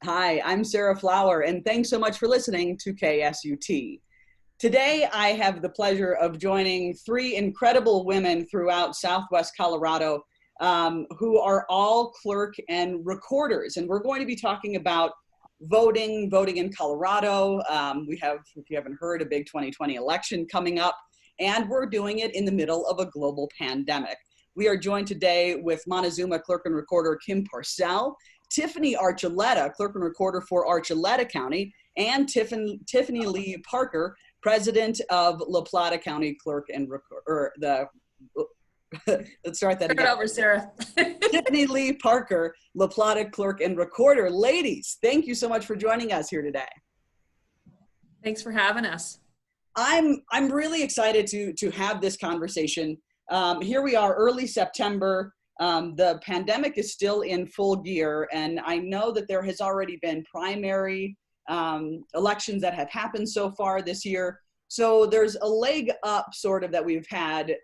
Hi, I'm Sarah Flower, and thanks so much for listening to KSUT. Today, I have the pleasure of joining three incredible women throughout Southwest Colorado who are all clerk and recorders. And we're going to be talking about voting in Colorado. We have, if you haven't heard, a big 2020 election coming up, and we're doing it in the middle of a global pandemic. We are joined today with Montezuma Clerk and Recorder Kim Parcell, Tiffany Archuleta, Clerk and Recorder for Archuleta County, and Tiffany Lee Parker, President of La Plata County Clerk and Recorder, let's start that again. Start over, Sarah. Tiffany Lee Parker, La Plata Clerk and Recorder. Ladies, thank you so much for joining us here today. Thanks for having us. I'm really excited to have this conversation. Here we are, early September. The pandemic is still in full gear, and I know that there has already been primary elections that have happened so far this year. So there's a leg up sort of that we've had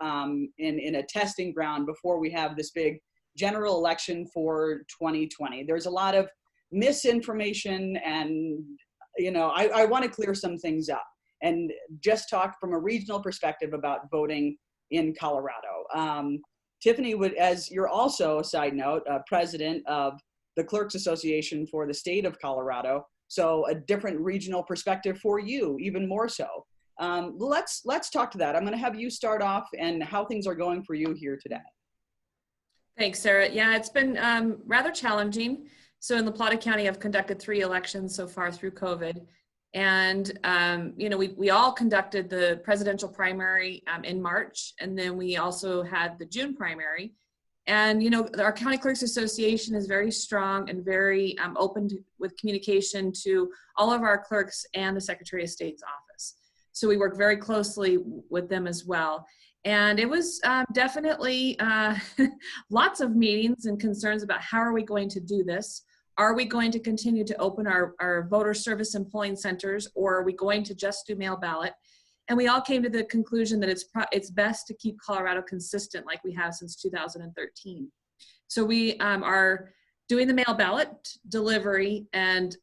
in a testing ground before we have this big general election for 2020. There's a lot of misinformation, and I want to clear some things up and just talk from a regional perspective about voting in Colorado. Tiffany, as you're also, a side note, president of the Clerks Association for the state of Colorado, so a different regional perspective for you, even more so. Let's talk to that. I'm going to have you start off and how things are going for you here today. Thanks, Sarah. Yeah, it's been rather challenging. So in La Plata County, I've conducted 3 elections so far through COVID. And, we all conducted the presidential primary in March, and then we also had the June primary. And, our County Clerks Association is very strong and very open with communication to all of our clerks and the Secretary of State's office. So we work very closely with them as well. And it was definitely lots of meetings and concerns about how are we going to do this? Are we going to continue to open our voter service and polling centers, or are we going to just do mail ballot? And we all came to the conclusion that it's best to keep Colorado consistent like we have since 2013. So we are doing the mail ballot delivery and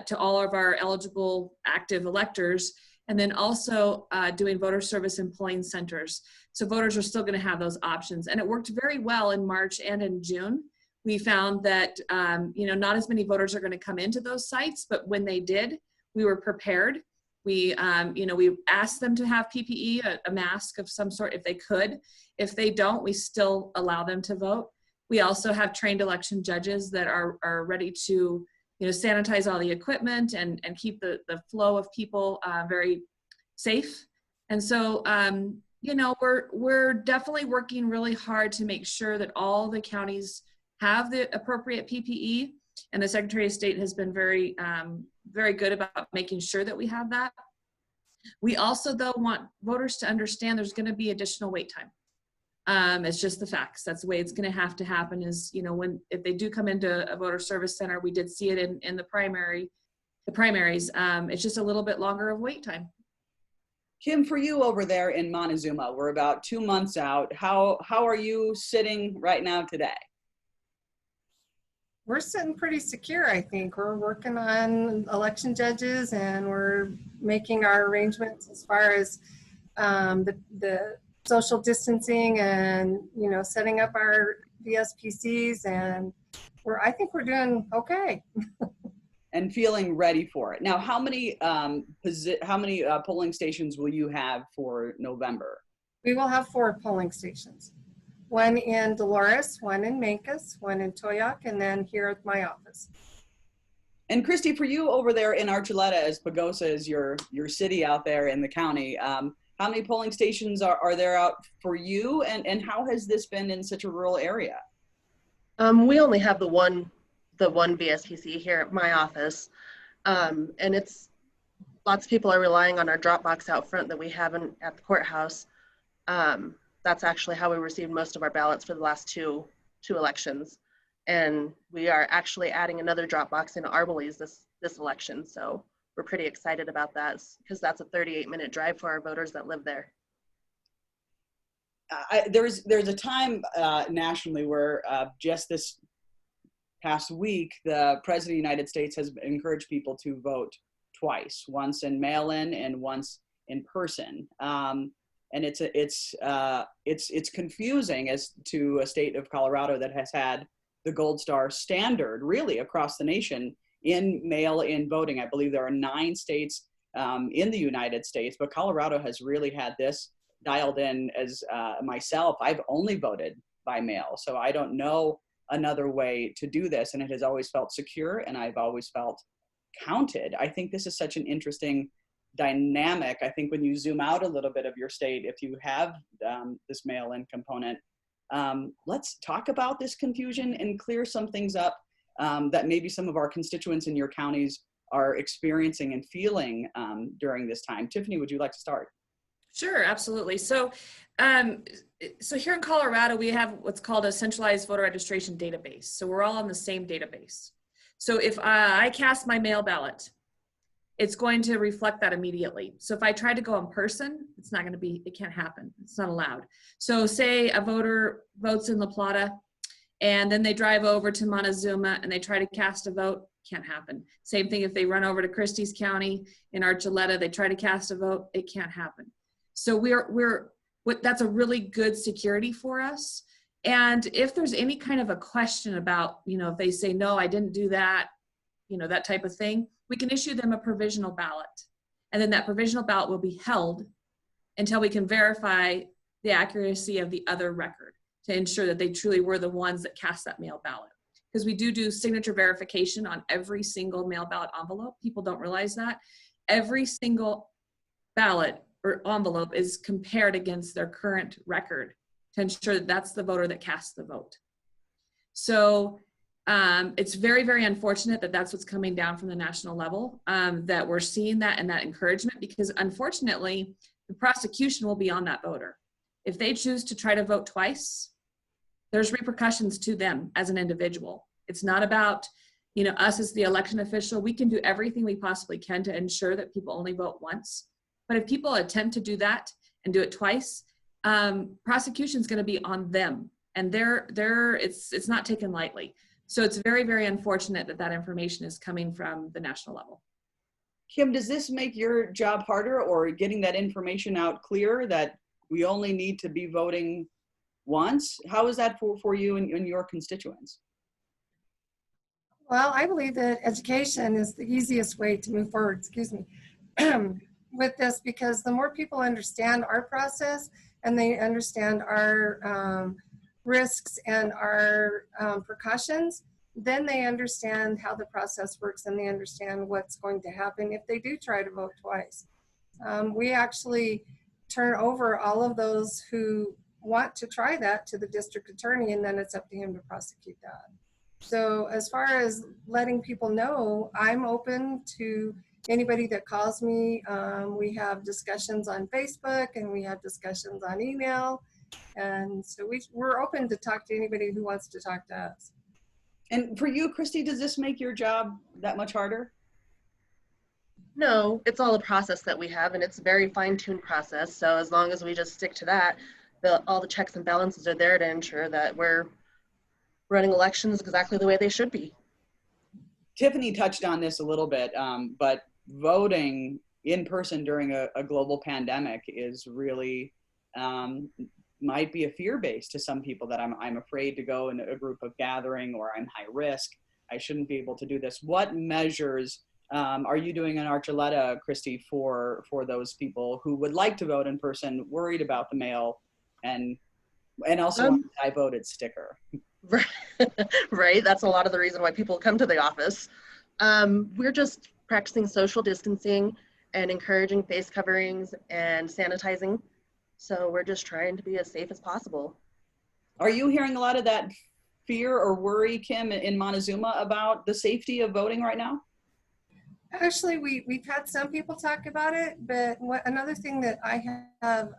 to all of our eligible active electors, and then also doing voter service and polling centers. So voters are still going to have those options. And it worked very well in March and in June. We found that, not as many voters are going to come into those sites, but when they did, we were prepared. We asked them to have PPE, a mask of some sort if they could. If they don't, we still allow them to vote. We also have trained election judges that are ready to, sanitize all the equipment and keep the flow of people very safe. And so, we're definitely working really hard to make sure that all the counties have the appropriate PPE, and the Secretary of State has been very, very good about making sure that we have that. We also, though, want voters to understand there's going to be additional wait time. It's just the facts. That's the way it's going to happen is, if they do come into a voter service center, we did see it in the primaries, it's just a little bit longer of wait time. Kim, for you over there in Montezuma, we're about 2 months out. How are you sitting right now today? We're sitting pretty secure, I think. We're working on election judges, and we're making our arrangements as far as the social distancing and, setting up our VSPCs, and I think we're doing okay. And feeling ready for it. Now, how many polling stations will you have for November? We will have 4 polling stations. 1 in Dolores, 1 in Mancos, 1 in Toyac, and then here at my office. And Christy, for you over there in Archuleta, as Pagosa is your city out there in the county, how many polling stations are there out for you, and how has this been in such a rural area? We only have the one VSPC here at my office, and it's lots of people are relying on our drop box out front that we have at the courthouse. That's actually how we received most of our ballots for the last two elections. And we are actually adding another drop box in Arbalese this election. So we're pretty excited about that because that's a 38-minute drive for our voters that live there. There's a time nationally where just this past week, the President of the United States has encouraged people to vote twice, once in mail-in and once in person. And it's confusing as to a state of Colorado that has had the Gold Star standard really across the nation in mail-in voting. I believe there are 9 states in the United States, but Colorado has really had this dialed in. As myself, I've only voted by mail, so I don't know another way to do this, and it has always felt secure, and I've always felt counted. I think this is such an interesting dynamic. I think when you zoom out a little bit of your state, if you have this mail-in component, let's talk about this confusion and clear some things up that maybe some of our constituents in your counties are experiencing and feeling during this time. Tiffany, would you like to start? Sure, absolutely. So here in Colorado, we have what's called a centralized voter registration database. So we're all on the same database. So if I cast my mail ballot, it's going to reflect that immediately. So if I try to go in person, it's not going to be, it can't happen. It's not allowed. So say a voter votes in La Plata and then they drive over to Montezuma and they try to cast a vote, can't happen. Same thing if they run over to Christie's County in Archuleta, they try to cast a vote, it can't happen. So that's a really good security for us. And if there's any kind of a question about, if they say, no, I didn't do that, that type of thing, we can issue them a provisional ballot. And then that provisional ballot will be held until we can verify the accuracy of the other record to ensure that they truly were the ones that cast that mail ballot. Because we do signature verification on every single mail ballot envelope. People don't realize that. Every single ballot or envelope is compared against their current record to ensure that that's the voter that cast the vote. So it's very, very unfortunate that that's what's coming down from the national level, that we're seeing that and that encouragement, because unfortunately, the prosecution will be on that voter. If they choose to try to vote twice, there's repercussions to them as an individual. It's not about, us as the election official. We can do everything we possibly can to ensure that people only vote once. But if people attempt to do that and do it twice, prosecution is going to be on them, and it's not taken lightly. So it's very, very unfortunate that that information is coming from the national level. Kim, does this make your job harder, or getting that information out clear that we only need to be voting once? How is that for you and your constituents? Well, I believe that education is the easiest way to move forward, with this, because the more people understand our process and they understand our risks and our precautions, then they understand how the process works and they understand what's going to happen if they do try to vote twice. We actually turn over all of those who want to try that to the district attorney, and then it's up to him to prosecute that. So as far as letting people know, I'm open to anybody that calls me. We have discussions on Facebook and we have discussions on email. And so we're open to talk to anybody who wants to talk to us. And for you, Christy, does this make your job that much harder? No, it's all a process that we have, and it's a very fine-tuned process. So as long as we just stick to that, all the checks and balances are there to ensure that we're running elections exactly the way they should be. Tiffany touched on this a little bit, but voting in person during a global pandemic is really, might be a fear base to some people, that I'm afraid to go in a group of gathering, or I'm high risk, I shouldn't be able to do this. What measures are you doing in Archuleta, Christy, for those people who would like to vote in person, worried about the mail, and also on the I voted sticker? Right, that's a lot of the reason why people come to the office. We're just practicing social distancing and encouraging face coverings and sanitizing. So we're just trying to be as safe as possible. Are you hearing a lot of that fear or worry, Kim, in Montezuma about the safety of voting right now? Actually, we've had some people talk about it, but another thing that I have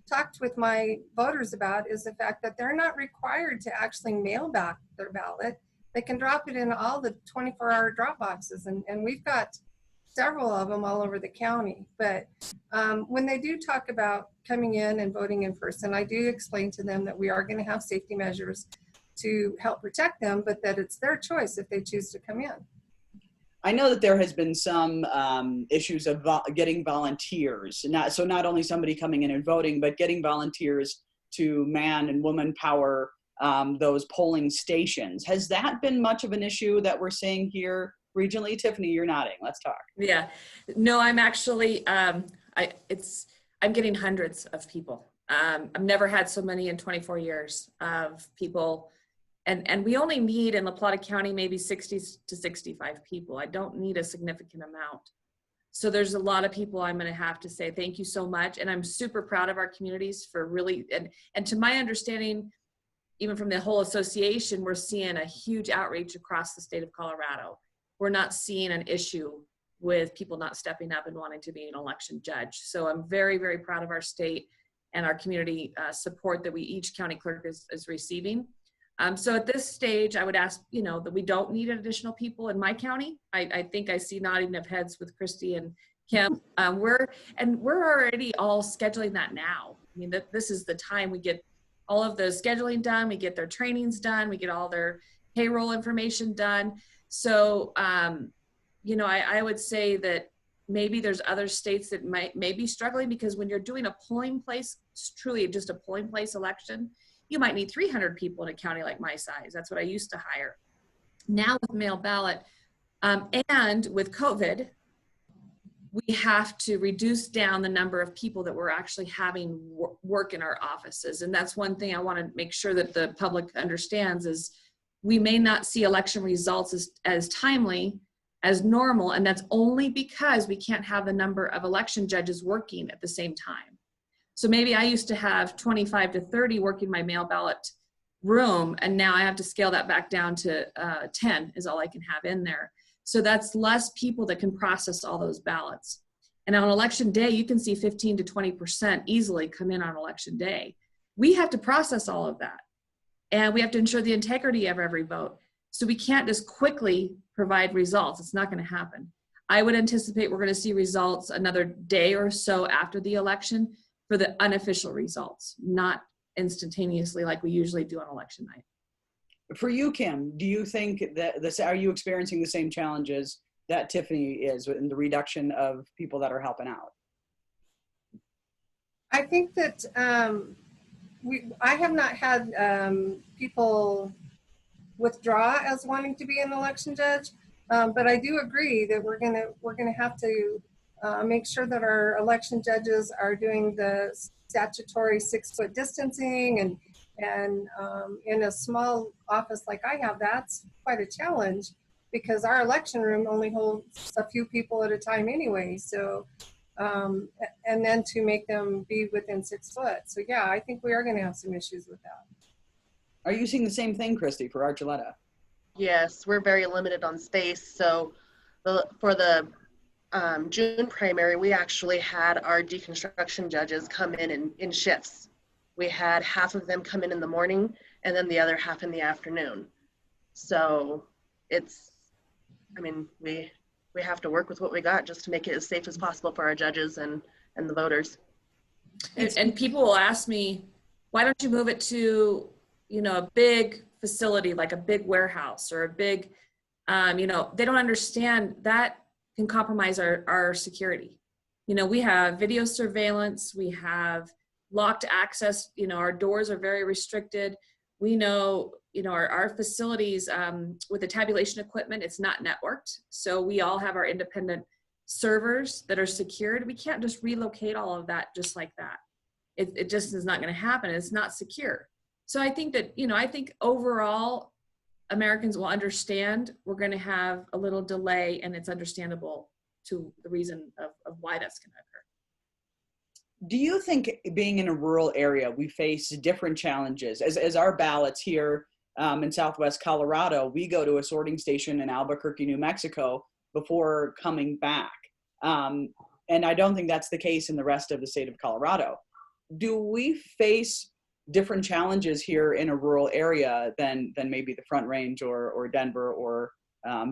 talked with my voters about is the fact that they're not required to actually mail back their ballot. They can drop it in all the 24-hour drop boxes, and we've got several of them all over the county. But when they do talk about coming in and voting in person, I do explain to them that we are going to have safety measures. to help protect them, but that it's their choice if they choose to come in. I know that there has been some issues of getting volunteers, not only somebody coming in and voting, but getting volunteers to man and woman power those polling stations. Has that been much of an issue that we're seeing here regionally? Tiffany, you're nodding. Let's talk. Yeah, no, I'm actually, I'm getting hundreds of people. I've never had so many in 24 years of people. And we only need in La Plata County maybe 60 to 65 people. I don't need a significant amount. So there's a lot of people I'm going to have to say thank you so much. And I'm super proud of our communities for really, and to my understanding, even from the whole association, we're seeing a huge outreach across the state of Colorado. We're not seeing an issue with people not stepping up and wanting to be an election judge. So I'm very, very proud of our state and our community support that each county clerk is receiving. So at this stage, I would ask, that we don't need additional people in my county. I think I see nodding of heads with Christy and Kim. We're already all scheduling that now. I mean, this is the time we get all of the scheduling done, we get their trainings done, we get all their payroll information done. So, I would say that maybe there's other states that may be struggling, because when you're doing a polling place, it's truly just a polling place election, you might need 300 people in a county like my size. That's what I used to hire. Now with mail ballot and with COVID, we have to reduce down the number of people that we're actually having work in our offices. And that's one thing I want to make sure that the public understands is we may not see election results as timely as normal. And that's only because we can't have the number of election judges working at the same time. So maybe I used to have 25 to 30 working my mail ballot room, and now I have to scale that back down to 10 is all I can have in there. So that's less people that can process all those ballots. And on election day, you can see 15 to 20% easily come in on election day. We have to process all of that. And we have to ensure the integrity of every vote. So we can't just quickly provide results. It's not going to happen. I would anticipate we're going to see results another day or so after the election for the unofficial results, not instantaneously like we usually do on election night. For you, Kim, do you think that are you experiencing the same challenges that Tiffany is in the reduction of people that are helping out? I think that I have not had people withdraw as wanting to be an election judge, but I do agree that we're gonna have to make sure that our election judges are doing the statutory 6-foot distancing, and in a small office like I have, that's quite a challenge because our election room only holds a few people at a time anyway. So, and then to make them be within 6 foot. So yeah, I think we are going to have some issues with that. Are you seeing the same thing, Christy, for Archuleta? Yes, we're very limited on space. So for the June primary, we actually had our deconstruction judges come in shifts. We had half of them come in the morning and then the other half in the afternoon. So we have to work with what we got just to make it as safe as possible for our judges and the voters. And people will ask me, why don't you move it to, a big facility, like a big warehouse or a big, they don't understand that can compromise our security. We have video surveillance, we have locked access, our doors are very restricted. We know, our facilities with the tabulation equipment, it's not networked. So we all have our independent servers that are secured. We can't just relocate all of that just like that. It just is not going to happen. It's not secure. So I think that, I think overall Americans will understand we're going to have a little delay, and it's understandable to the reason of why that's going to occur. Do you think being in a rural area, we face different challenges? As our ballots here in Southwest Colorado, we go to a sorting station in Albuquerque, New Mexico before coming back. And I don't think that's the case in the rest of the state of Colorado. Do we face different challenges here in a rural area than maybe the Front Range or Denver or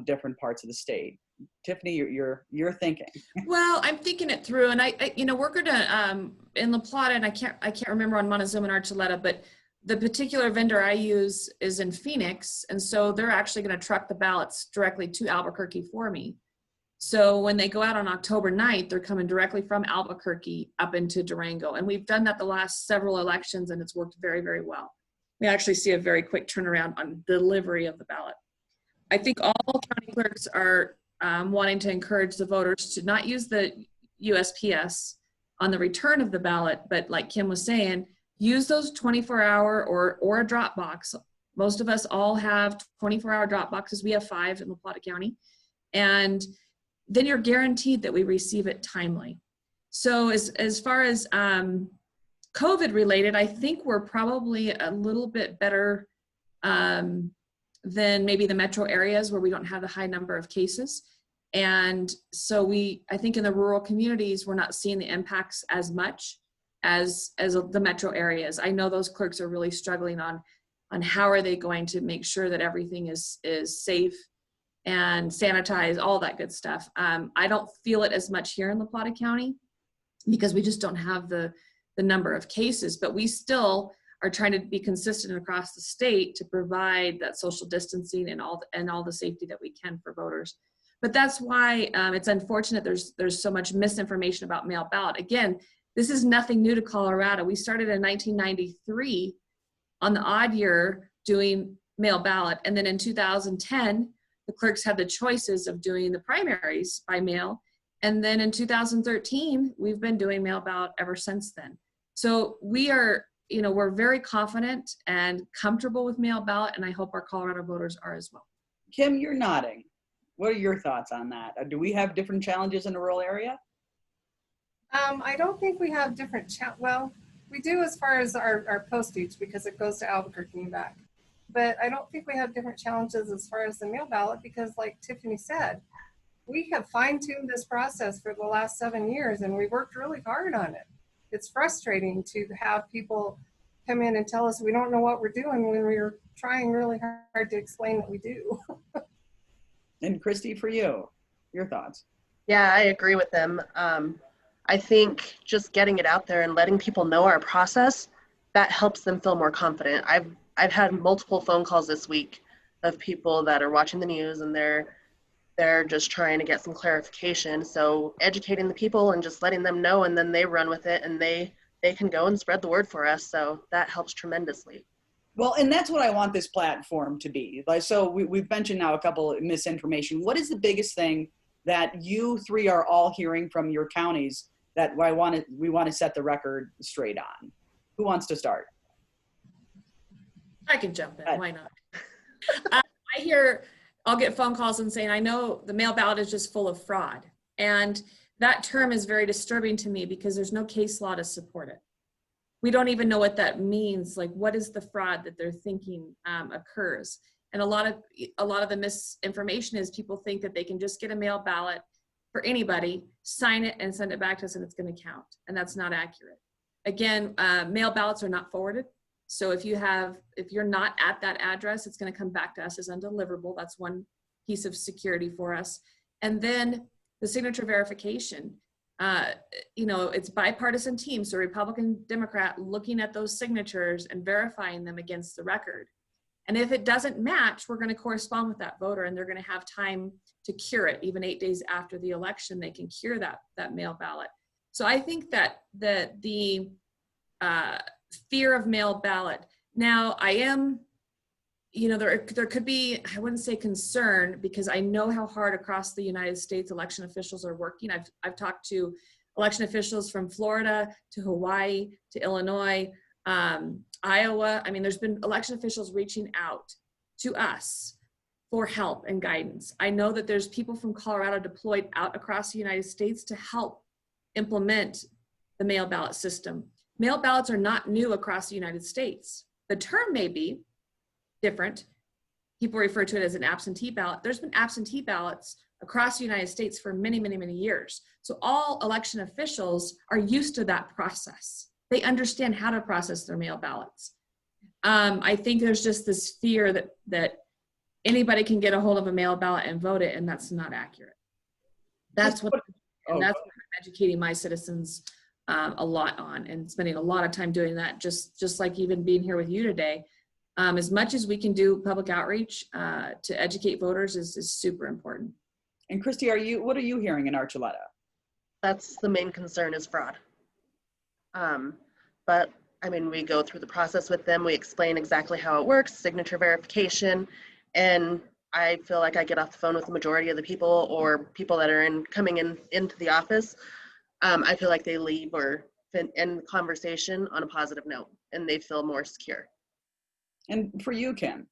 different parts of the state? Tiffany, you're thinking. Well, I'm thinking it through, and I we're gonna in La Plata, and I can't remember on Montezuma and Archuleta, but the particular vendor I use is in Phoenix, and so they're actually going to truck the ballots directly to Albuquerque for me. So when they go out on October 9th, they're coming directly from Albuquerque up into Durango. And we've done that the last several elections, and it's worked very, very well. We actually see a very quick turnaround on delivery of the ballot. I think all county clerks are wanting to encourage the voters to not use the USPS on the return of the ballot, but like Kim was saying, use those 24-hour or a drop box. Most of us all have 24-hour drop boxes. We have 5 in La Plata County. And then you're guaranteed that we receive it timely. So as far as COVID related, I think we're probably a little bit better than maybe the metro areas where we don't have the high number of cases. And so I think in the rural communities, we're not seeing the impacts as much as the metro areas. I know those clerks are really struggling on how are they going to make sure that everything is safe and sanitize, all that good stuff. I don't feel it as much here in La Plata County because we just don't have the number of cases, but we still are trying to be consistent across the state to provide that social distancing and all the safety that we can for voters. But that's why it's unfortunate there's so much misinformation about mail ballot. Again, this is nothing new to Colorado. We started in 1993 on the odd year doing mail ballot, and then in 2010, the clerks had the choices of doing the primaries by mail. And then in 2013, we've been doing mail ballot ever since then. So we're very confident and comfortable with mail ballot, and I hope our Colorado voters are as well. Kim, you're nodding. What are your thoughts on that? Do we have different challenges in the rural area? I don't think we have different, well, we do as far as our postage because it goes to Albuquerque and back. But I don't think we have different challenges as far as the mail ballot because like Tiffany said, we have fine-tuned this process for the last 7 years and we worked really hard on it. It's frustrating to have people come in and tell us we don't know what we're doing when we're trying really hard to explain what we do. And Christy, for you, your thoughts? Yeah, I agree with them. I think just getting it out there and letting people know our process, that helps them feel more confident. I've had multiple phone calls this week of people that are watching the news and they're just trying to get some clarification. So educating the people and just letting them know, and then they run with it and they can go and spread the word for us. So that helps tremendously. Well, and that's what I want this platform to be. Like, so we've mentioned now a couple of misinformation. What is the biggest thing that you 3 are all hearing from your counties that we want to set the record straight on? Who wants to start? I can jump in, why not? I'll get phone calls and saying, I know the mail ballot is just full of fraud. And that term is very disturbing to me because there's no case law to support it. We don't even know what that means. Like, what is the fraud that they're thinking occurs? And a lot of the misinformation is people think that they can just get a mail ballot for anybody, sign it and send it back to us and it's going to count. And that's not accurate. Again, mail ballots are not forwarded. So if you're not at that address, it's going to come back to us as undeliverable. That's one piece of security for us. And then the signature verification, it's bipartisan team. So Republican, Democrat looking at those signatures and verifying them against the record. And if it doesn't match, we're going to correspond with that voter and they're going to have time to cure it. Even 8 days after the election, they can cure that mail ballot. So I think that the fear of mail ballot. Now I am, there could be, I wouldn't say concern because I know how hard across the United States election officials are working. I've talked to election officials from Florida to Hawaii to Illinois, Iowa. I mean, there's been election officials reaching out to us for help and guidance. I know that there's people from Colorado deployed out across the United States to help implement the mail ballot system. Mail ballots are not new across the United States. The term may be different. People refer to it as an absentee ballot. There's been absentee ballots across the United States for many, many, many years. So all election officials are used to that process. They understand how to process their mail ballots. I think there's just this fear that anybody can get a hold of a mail ballot and vote it, and that's not accurate. That's what I'm educating my citizens a lot on, and spending a lot of time doing that, just like even being here with you today. As much as we can do public outreach to educate voters is super important. And Christy, what are you hearing in Archuleta? That's the main concern, is fraud. But I mean, we go through the process with them. We explain exactly how it works, signature verification, and I feel like I get off the phone with the majority of the people, or people that are coming into the office. I feel like they leave or end the conversation on a positive note, and they feel more secure. And for you, Kim?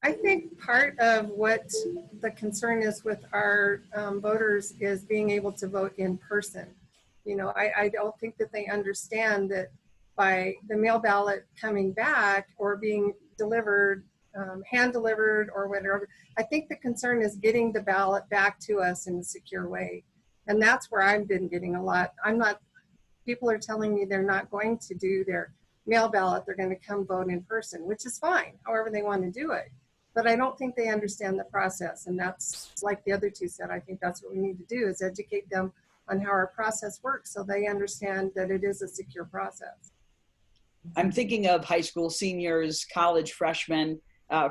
I think part of what the concern is with our voters is being able to vote in person. You know, I don't think that they understand that by the mail ballot coming back or being delivered, hand delivered or whatever, I think the concern is getting the ballot back to us in a secure way. And that's where I've been getting a lot. People are telling me they're not going to do their mail ballot, they're going to come vote in person, which is fine, however they want to do it. But I don't think they understand the process. And that's like the other two said, I think that's what we need to do, is educate them on how our process works so they understand that it is a secure process. I'm thinking of high school seniors, college freshmen,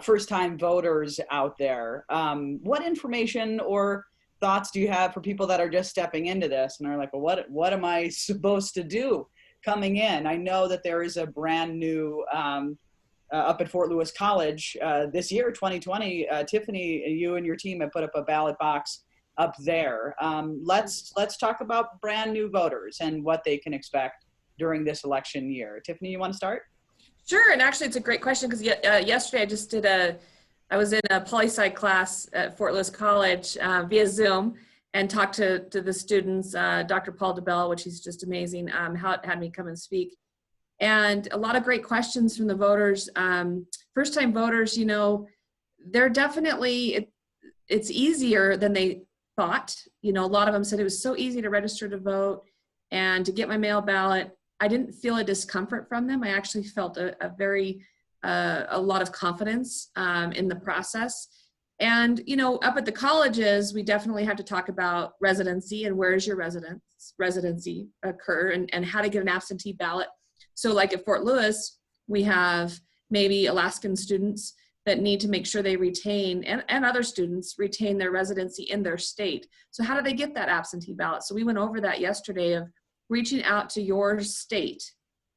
first-time voters out there. What information or thoughts do you have for people that are just stepping into this and are like, well, what am I supposed to do coming in? I know that there is a brand new up at Fort Lewis College this year, 2020. Tiffany, you and your team have put up a ballot box up there. Let's talk about brand new voters and what they can expect during this election year. Tiffany, you want to start? Sure, and actually it's a great question, because yesterday I was in a poli-sci class at Fort Lewis College via Zoom, and talked to the students. Dr. Paul DeBell, which he's just amazing, had me come and speak. And a lot of great questions from the voters. First-time voters, you know, they're definitely, it's easier than they thought. You know, a lot of them said it was so easy to register to vote and to get my mail ballot. I didn't feel a discomfort from them. I actually felt a lot of confidence in the process. And, you know, up at the colleges, we definitely have to talk about residency and where is your residency occur, and how to get an absentee ballot. So like at Fort Lewis, we have maybe Alaskan students that need to make sure they retain, and other students retain their residency in their state. So how do they get that absentee ballot? So we went over that yesterday, of reaching out to your state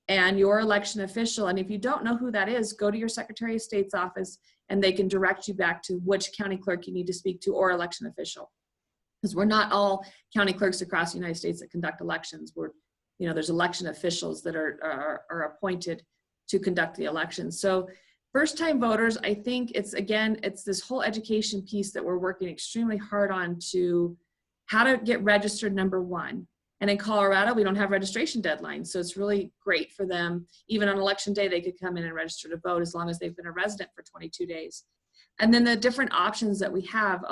and your election official. And if you don't know who that is, go to your Secretary of State's office and they can direct you back to which county clerk you need to speak to, or election official. Because we're not all county clerks across the United States that conduct elections. You know, there's election officials that are appointed to conduct the elections. So first-time voters, I think it's this whole education piece that we're working extremely hard on, to how to get registered, number one. And in Colorado, we don't have registration deadlines. So it's really great for them. Even on election day, they could come in and register to vote as long as they've been a resident for 22 days. And then the different options that we have,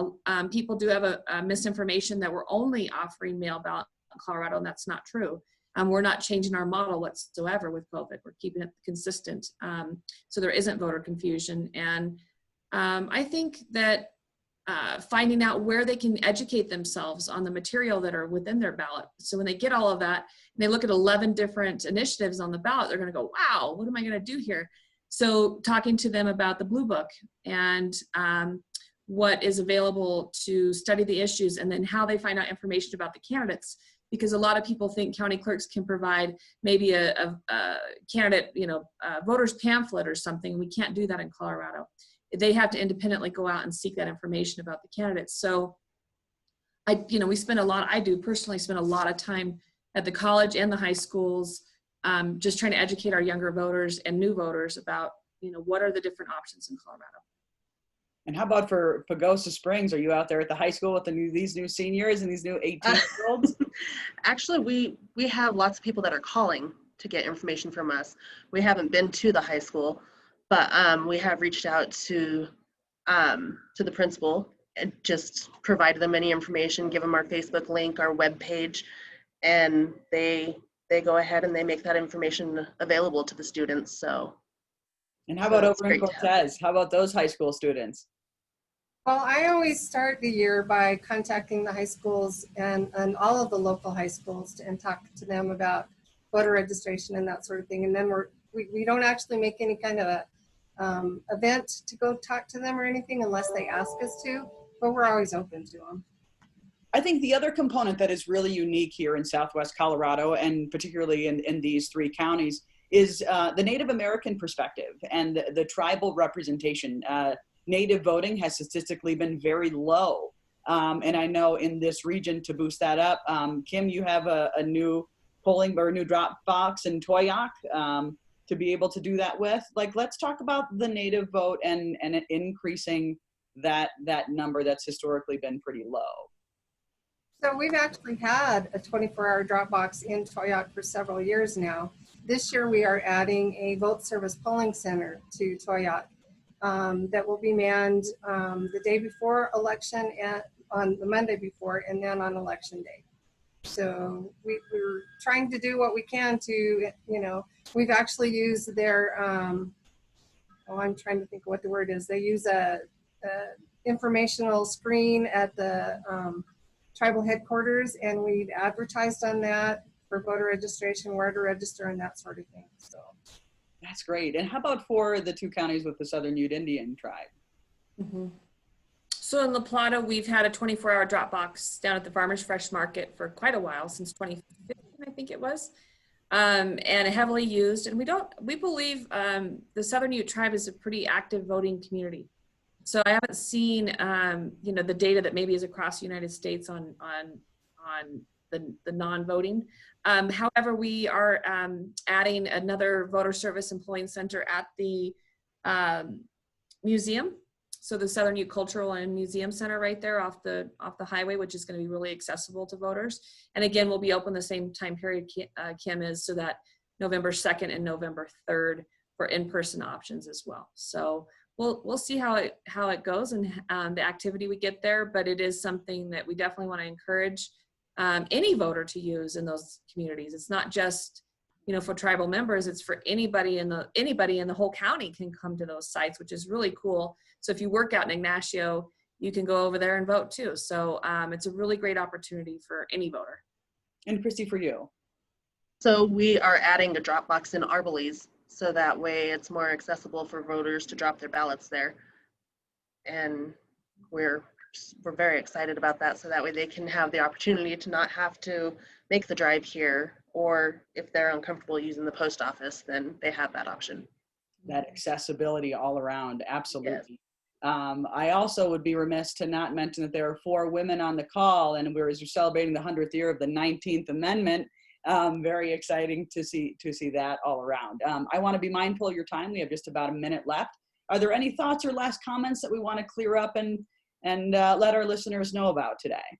people do have a misinformation that we're only offering mail ballot in Colorado, and that's not true. We're not changing our model whatsoever with COVID. We're keeping it consistent, so there isn't voter confusion. And I think that finding out where they can educate themselves on the material that are within their ballot. So when they get all of that, and they look at 11 different initiatives on the ballot, they're going to go, wow, what am I going to do here? So talking to them about the Blue Book and what is available to study the issues, and then how they find out information about the candidates. Because a lot of people think county clerks can provide maybe a candidate, you know, voter's pamphlet or something. We can't do that in Colorado. They have to independently go out and seek that information about the candidates. So I do personally spend a lot of time at the college and the high schools, just trying to educate our younger voters and new voters about, you know, what are the different options in Colorado. And how about for Pagosa Springs? Are you out there at the high school with these new seniors and these new 18-year-olds? Actually, we have lots of people that are calling to get information from us. We haven't been to the high school, but we have reached out to the principal and just provided them any information, give them our Facebook link, our web page, and they go ahead and they make that information available to the students. So. And how about over in Cortez? How about those high school students? Well, I always start the year by contacting the high schools and all of the local high schools and talk to them about voter registration and that sort of thing. And then we don't actually make any kind of a event to go talk to them or anything unless they ask us to, but we're always open to them. I think the other component that is really unique here in Southwest Colorado, and particularly in these three counties, is the Native American perspective and the tribal representation. Native voting has statistically been very low. And I know in this region, to boost that up, Kim, you have a new polling or a new drop box in Toyac to be able to do that with. Like, let's talk about the Native vote and increasing that number that's historically been pretty low. So we've actually had a 24-hour drop box in Toyac for several years now. This year we are adding a vote service polling center to Toyac that will be manned the day before election and on the Monday before, and then on election day. So we're trying to do what we can to, we've actually used their, I'm trying to think of what the word is. They use a informational screen at the tribal headquarters, and we've advertised on that for voter registration, where to register, and that sort of thing. So that's great. And how about for the two counties with the Southern Ute Indian tribe? Mm-hmm. So in La Plata, we've had a 24-hour drop box down at the Farmers Fresh Market for quite a while, since 2015, I think it was, and heavily used. And we believe the Southern Ute tribe is a pretty active voting community. So I haven't seen, the data that maybe is across the United States on the non-voting. However, we are adding another voter service and polling center at the museum. So the Southern Ute Cultural and Museum Center right there off the highway, which is going to be really accessible to voters. And again, we'll be open the same time period Kim is, so that November 2nd and November 3rd for in-person options as well. So we'll see how it goes and the activity we get there, but it is something that we definitely want to encourage any voter to use in those communities. It's not just for tribal members, it's for anybody in the whole county can come to those sites, which is really cool. So if you work out in Ignacio, you can go over there and vote too. So it's a really great opportunity for any voter. And Christy, for you? So we are adding a drop box in Arbalese, so that way it's more accessible for voters to drop their ballots there. And we're very excited about that, so that way they can have the opportunity to not have to make the drive here, or if they're uncomfortable using the post office, then they have that option. That accessibility all around, absolutely. Yes. I also would be remiss to not mention that there are 4 women on the call, and we're celebrating the 100th year of the 19th Amendment. Very exciting to see that all around. I want to be mindful of your time. We have just about a minute left. Are there any thoughts or last comments that we want to clear up and let our listeners know about today?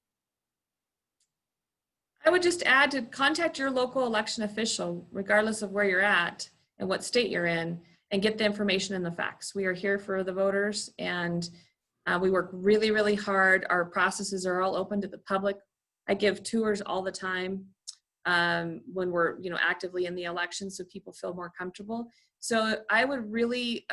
I would just add to contact your local election official, regardless of where you're at and what state you're in, and get the information and the facts. We are here for the voters, and we work really, really hard. Our processes are all open to the public. I give tours all the time when we're actively in the election, so people feel more comfortable. So I would really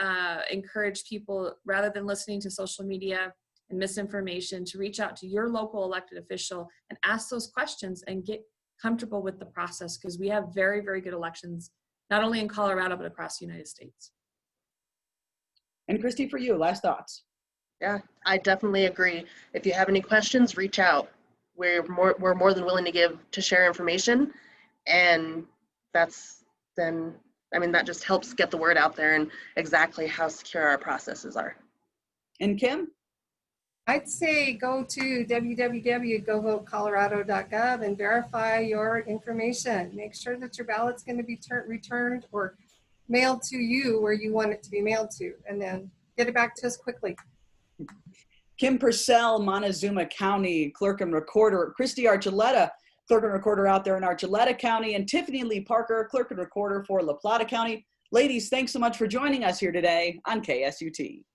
encourage people, rather than listening to social media and misinformation, to reach out to your local elected official and ask those questions and get comfortable with the process, because we have very, very good elections, not only in Colorado, but across the United States. And Christy, for you, last thoughts. Yeah, I definitely agree. If you have any questions, reach out. We're more than willing to share information, and that just helps get the word out there and exactly how secure our processes are. And Kim? I'd say go to www.govotecolorado.gov and verify your information. Make sure that your ballot's going to be returned or mailed to you where you want it to be mailed to, and then get it back to us quickly. Kim Purcell, Montezuma County Clerk and Recorder. Christy Archuleta, Clerk and Recorder out there in Archuleta County. And Tiffany Lee Parker, Clerk and Recorder for La Plata County. Ladies, thanks so much for joining us here today on KSUT.